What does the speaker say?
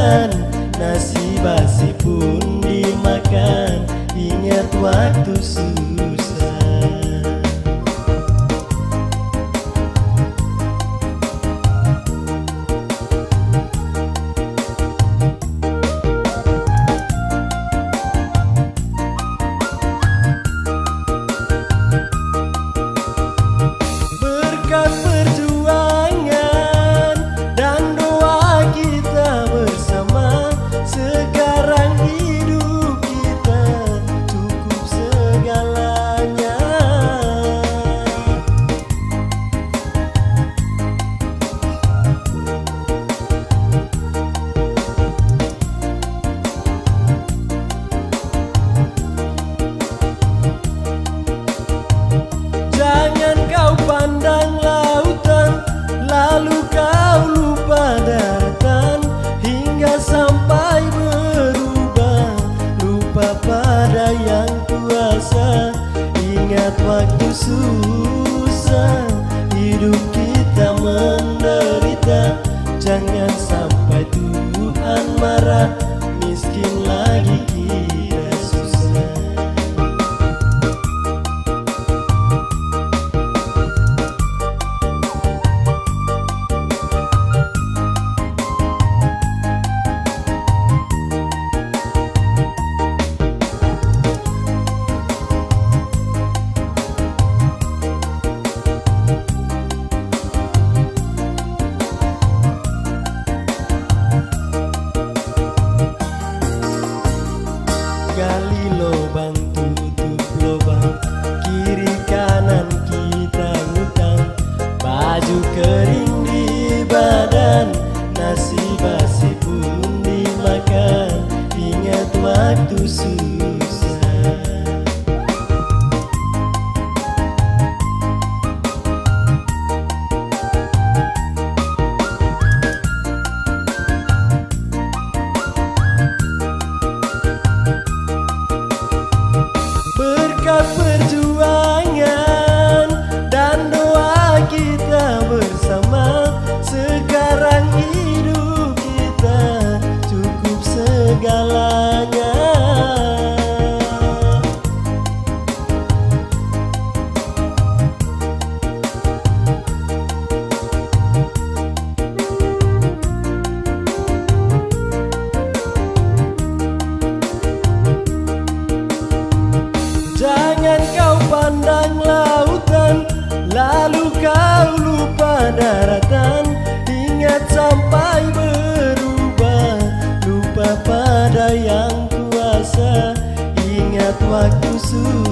badan, nasi basi pun dimakan. Ingat waktu susah. Berkat perjuangan dan doa kita bersama, sekarang hidup kita cukup segalanya. Jangan kau pandang lautan, lalu kau lupa daratan, hingga sampai berubah, lupa pada yang kuasa. Ingat waktu susah, hidup kita menderita. Jangan sampai Tuhan marah, miskin lagi kita susah. Gali lubang, tutup lubang, kiri kanan kita ngutang. Baju kering di badan, nasi basi pun dimakan. Ingat waktu susah. Berkat perjuangan dan doa kita bersama, sekarang hidup kita cukup segalanya. Jangan kau pandang lautan, lalu kau lupa daratan, ingat sampai berubah, lupa pada yang kuasa. Ingat waktu susah.